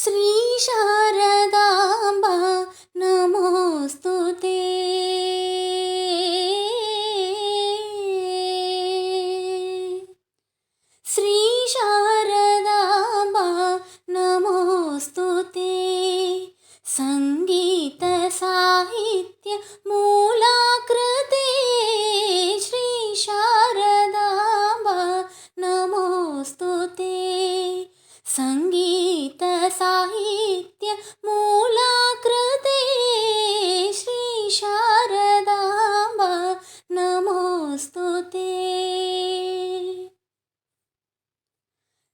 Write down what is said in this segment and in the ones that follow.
శ్రీ శారదాంబ నమోస్తుతే. శ్రీ శారదాంబ నమోస్తుతే. సంగీత సాహిత్య మూలాకృతే శ్రీ శారదాంబ నమోస్తుతే. సంగీత సాహిత్య మూలాకృతే శ్రీ శారదాంబ నమోస్తుతే.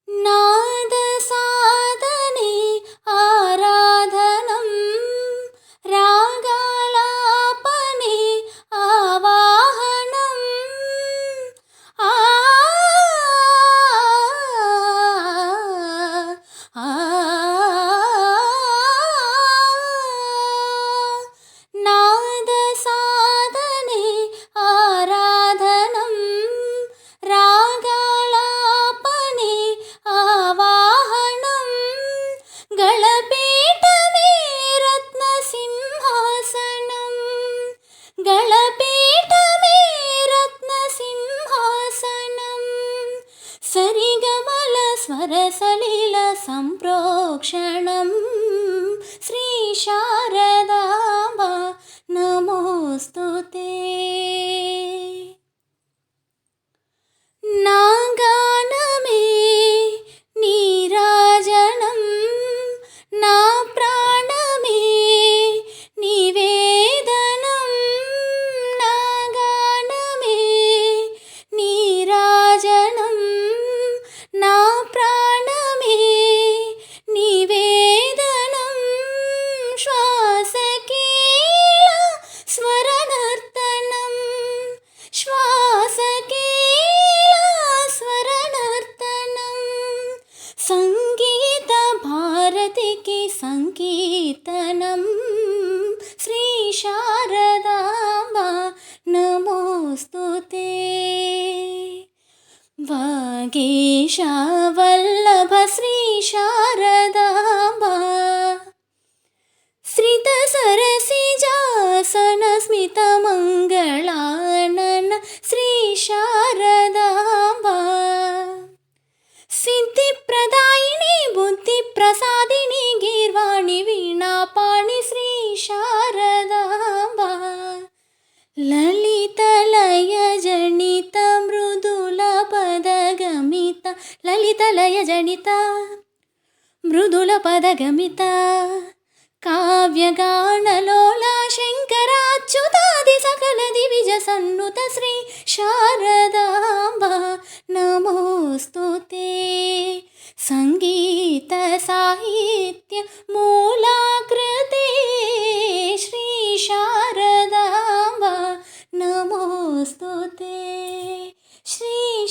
నాద సాధనే ఆరాధనం, రాగాలాపనే ఆవాహనం. నాద సాధనే ఆరాధనం, రాగాలాపనే ఆవాహనం. గళపీఠమే రత్న సింహాసనం, గళపీఠమే రత్న సింహాసనం. సరిగమల స్వరసలిల సంప్రోక్షణం శ్రీ శారదాంబ నమోస్తుతే. నా గానమే నీరాజనం, నా ప్రాణమే నివేదనం. నా గానమే నీరాజనం, నా ప్రాణమే నివేదనం. శ్వాసకీల స్వరనర్తనం, శ్వాసకీల స్వరనర్తనం. సంగీత భారతికి సంకీర్తనం శ్రీ శారదాంబ నమోస్తుతే. వాగీశ వల్లభ శ్రీ శారదాంబ, శ్రిత సరసిజాసన స్మిత మంగళానన శ్రీ శారదాంబ. సిద్ధి ప్రదాయిని బుద్ధి ప్రసాదిని గీర్వాణి వీణాపాణి శ్రీ శారదాంబ. లలిత లయ జనిత మృదుల పదగమిత, లలిత లయ జనిత మృదుల పదగమిత. కావ్యగానలోలా శంకరాచ్యుతాది సకల దివిజ సన్నుత శ్రీ శారదాంబ నమోస్తుతే. సంగీత సాహిత్య మూలాకృతే శ్రీ శారదాంబ నమోస్తుతే. శ్రీ